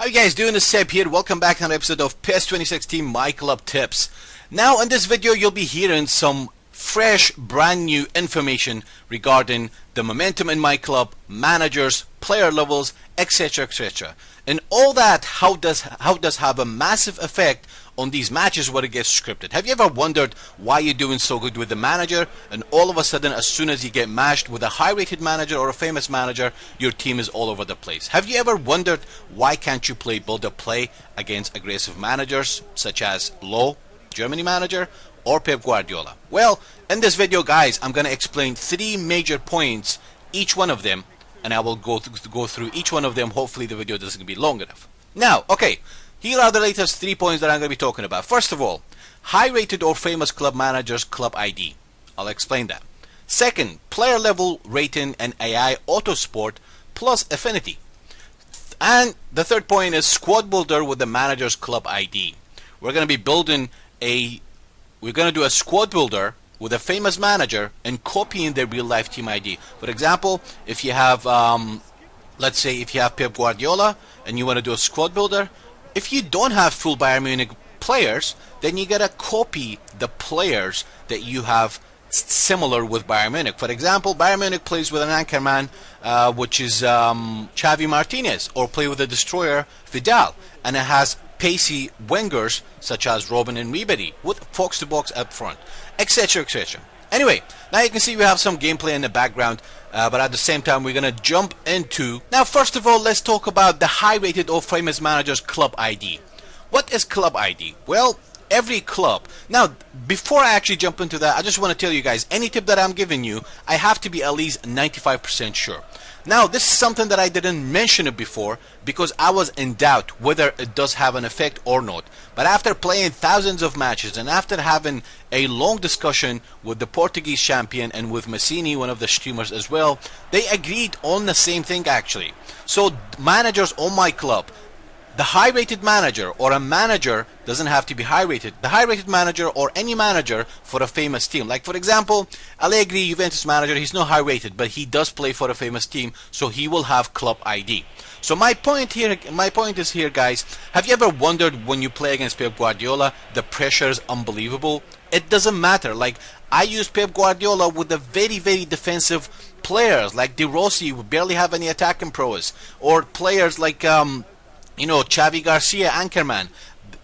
How you guys doing? This is Seb here. Welcome back to another episode of PES 2016 myClub Tips. Now in this video you'll be hearing some fresh brand new information regarding the momentum in myClub, managers, player levels, etc, etc. And all that how does have a massive effect on these matches where it gets scripted. Have you ever wondered why you're doing so good with the manager and all of a sudden as soon as you get matched with a high rated manager or a famous manager, your team is all over the place? Have you ever wondered why can't you play build up play against aggressive managers such as Low, Germany manager, or Pep Guardiola? Well, in this video guys, I'm going to explain 3 major points, each one of them, and I will go through each one of them. Hopefully the video doesn't be long enough. Now, okay, here are the latest 3 points that I'm going to be talking about. First of all, high rated or famous club managers club ID. I'll explain that. Second, player level rating and AI auto sport plus Affinity. And the third point is squad builder with the manager's club ID. We're going to be building we're going to do a squad builder with a famous manager and copying their real life team ID. For example, if you have let's say if you have Pep Guardiola and you want to do a squad builder, if you don't have full Bayern Munich players, then you gotta copy the players that you have similar with Bayern Munich. For example, Bayern Munich plays with an anchorman which is Xavi Martinez, or play with a destroyer Vidal, and it has pacey wingers such as Robin and Ribery with box to box up front, etc, etc. Anyway, now you can see we have some gameplay in the background, but at the same time we're gonna jump into. Now first of all, let's talk about the high rated or famous managers club ID. What is club ID? Well, every club. Now before I actually jump into that, I just want to tell you guys, any tip that I'm giving you, I have to be at least 95% sure. Now this is something that I didn't mention it before because I was in doubt whether it does have an effect or not. But after playing thousands of matches and after having a long discussion with the Portuguese champion and with Massini, one of the streamers as well, they agreed on the same thing actually. So managers on myClub, the high rated manager or a manager doesn't have to be high rated. The high rated manager or any manager for a famous team, like for example Allegri, Juventus manager, he's not high rated but he does play for a famous team, so he will have club ID. So my point is here guys, have you ever wondered when you play against Pep Guardiola, the pressure is unbelievable? It doesn't matter. Like I used Pep Guardiola with the very defensive players like De Rossi who barely have any attacking prowess, or players like you know, Xavi Garcia, anchorman.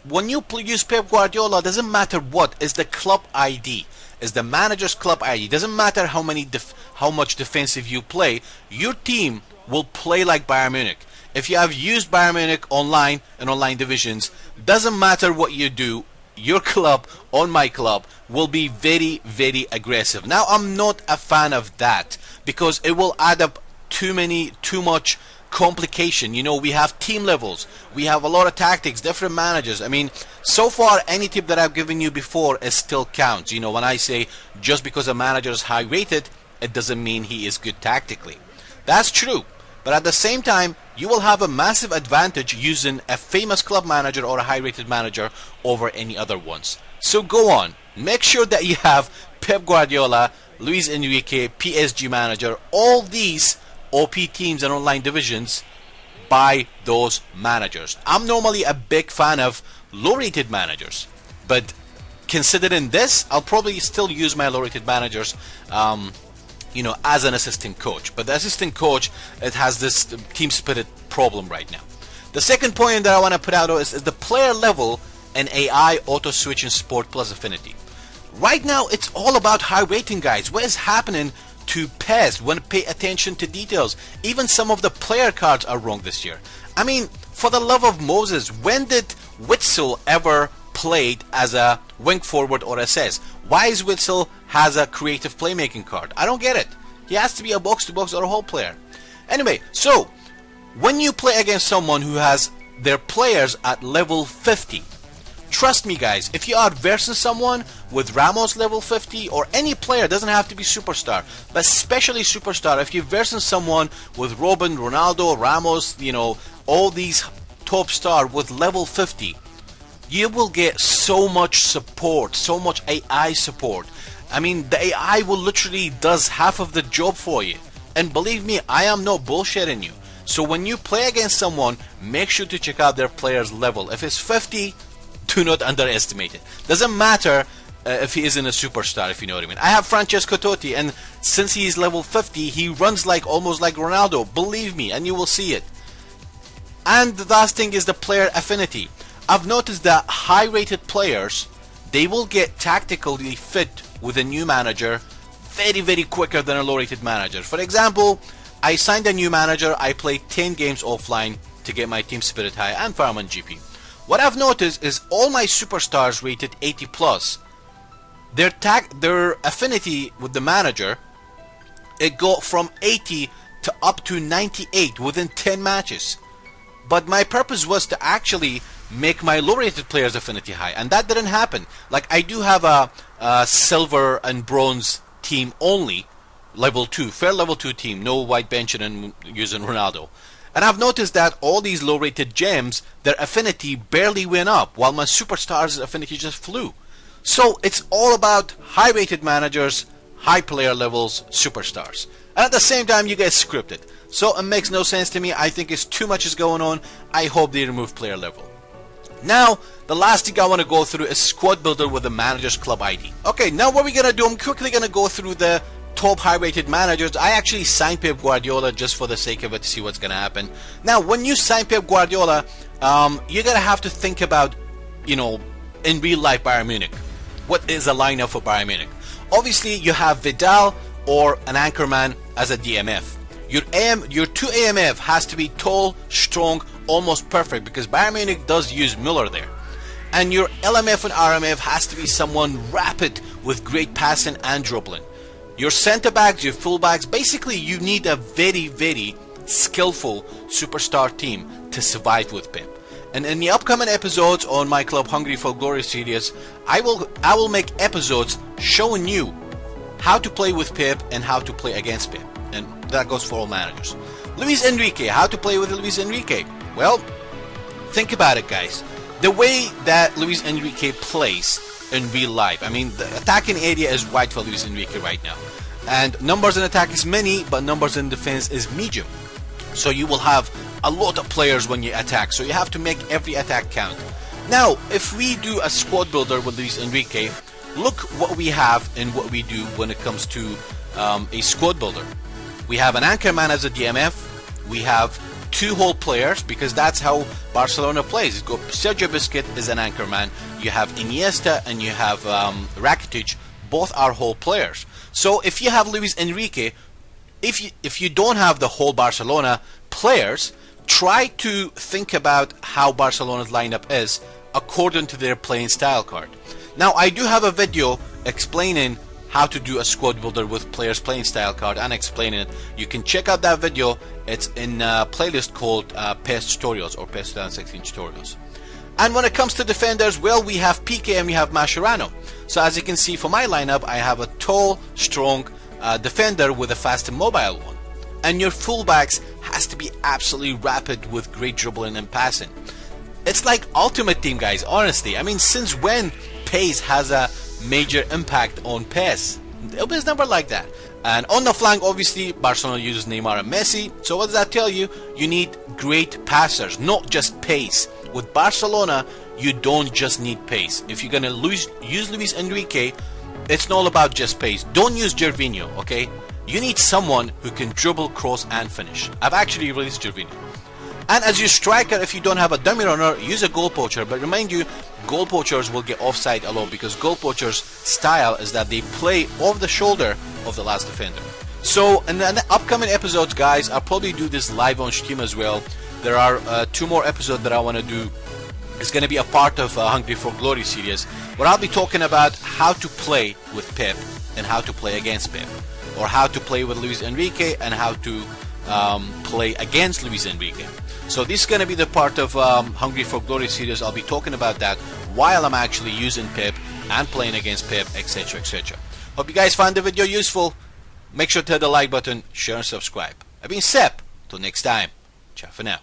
When you use Pep Guardiola, doesn't matter what is the club ID, is the manager's club ID. Doesn't matter how much defensive you play, your team will play like Bayern Munich. If you have used Bayern Munich online and online divisions, doesn't matter what you do, your club on myClub will be very aggressive. Now I'm not a fan of that because it will add up too much complication. You know, we have team levels, we have a lot of tactics, different managers. I mean, so far any tip that I've given you before is still counts. You know, when I say just because a manager is high rated, it doesn't mean he is good tactically. That's true, but at the same time you will have a massive advantage using a famous club manager or a high rated manager over any other ones. So go on, make sure that you have Pep Guardiola, Luis Enrique, PSG manager, all these OP teams and online divisions by those managers. I'm normally a big fan of low rated managers, but considering this, I'll probably still use my low rated managers you know, as an assistant coach. But the assistant coach, it has this team spirit problem right now. The second point that I want to put out is the player level and AI auto switching sport plus Affinity. Right now it's all about high rating guys. What is happening to PES when pay attention to details? Even some of the player cards are wrong this year. I mean, for the love of Moses, when did Witzel ever played as a wing forward or SS? Why is Witzel has a creative playmaking card? I don't get it. He has to be a box to box or a whole player. Anyway, so when you play against someone who has their players at level 50, trust me guys, if you are versing someone with Ramos level 50 or any player, doesn't have to be superstar, but especially superstar, if you're versing someone with Robin, Ronaldo, Ramos, you know, all these top star with level 50, you will get so much support, so much AI support. I mean, the AI will literally does half of the job for you. And believe me, I am not bullshitting you. So when you play against someone, make sure to check out their player's level. If it's 50, do not underestimate it. Doesn't matter if he isn't a superstar, if you know what I mean. I have Francesco Totti, and since he is level 50, he runs like almost like Ronaldo. Believe me, and you will see it. And the last thing is the player affinity. I've noticed that high-rated players, they will get tactically fit with a new manager very quicker than a low-rated manager. For example, I signed a new manager. I played 10 games offline to get my team spirit high and Fireman GP. What I've noticed is all my superstars rated 80 plus. Their affinity with the manager, it got from 80 to up to 98 within 10 matches. But my purpose was to actually make my low-rated players affinity high, and that didn't happen. Like, I do have a silver and bronze team only, level 2, fair level 2 team, no white benching and using Ronaldo. And I've noticed that all these low-rated gems, their affinity barely went up, while my superstars' affinity just flew. So it's all about high-rated managers, high player levels, superstars. And at the same time, you get scripted. So it makes no sense to me. I think it's too much is going on. I hope they remove player level. Now, the last thing I want to go through is squad builder with the manager's club ID. Okay, now what we're going to do, I'm quickly going to go through the top high-rated managers. I actually signed Pep Guardiola just for the sake of it to see what's going to happen. Now, when you sign Pep Guardiola, you're going to have to think about, you know, in real life Bayern Munich. What is a lineup for Bayern Munich? Obviously, you have Vidal or an anchorman as a DMF. Your 2 AMF has to be tall, strong, almost perfect, because Bayern Munich does use Müller there. And your LMF and RMF has to be someone rapid with great passing and dribbling. Your center backs, your full backs, basically you need a very skillful superstar team to survive with Pep. And in the upcoming episodes on my Club Hungry for Glory series, I will make episodes showing you how to play with Pep and how to play against Pep. And that goes for all managers. Luis Enrique, how to play with Luis Enrique? Well, think about it, guys. The way that Luis Enrique plays in real life, I mean, the attacking area is wide for Luis Enrique right now. And numbers in attack is many, but numbers in defense is medium. So you will have a lot of players when you attack, so you have to make every attack count. Now, if we do a squad builder with Luis Enrique, look what we have and what we do when it comes to a squad builder. We have an anchorman as a DMF. We have 2 whole players, because that's how Barcelona plays. Sergio Busquets is an anchorman. You have Iniesta and you have Rakitic. Both are whole players. So if you have Luis Enrique, if you don't have the whole Barcelona players, try to think about how Barcelona's lineup is according to their playing style card. Now, I do have a video explaining how to do a squad builder with players playing style card and explaining it. You can check out that video. It's in a playlist called PES Tutorials or PES 2016 Tutorials. And when it comes to defenders, well, we have PK and we have Mascherano. So as you can see for my lineup, I have a tall, strong defender with a fast and mobile one. And your fullbacks has to be absolutely rapid with great dribbling and passing. It's like Ultimate Team, guys, honestly. I mean, since when PES has a major impact on PES? It was never like that. And on the flank, obviously, Barcelona uses Neymar and Messi. So what does that tell you? You need great passers, not just pace. With Barcelona, you don't just need pace. If you're gonna use Luis Enrique, it's not about just pace. Don't use Gervinho, okay? You need someone who can dribble, cross, and finish. I've actually released Gervinho. And as your striker, if you don't have a dummy runner, use a goal poacher. But remind you, goal poachers will get offside a lot, because goal poachers' style is that they play off the shoulder of the last defender. So in the upcoming episodes, guys, I'll probably do this live on Steam as well. There are 2 more episodes that I want to do. It's going to be a part of Hungry for Glory series, where I'll be talking about how to play with Pep and how to play against Pep, or how to play with Luis Enrique and how to play against Luis Enrique. So this is going to be the part of Hungry for Glory series. I'll be talking about that while I'm actually using Pep and playing against Pep, etc, etc. Hope you guys find the video useful. Make sure to hit the like button, share and subscribe. I've been Sep. Till next time. Ciao for now.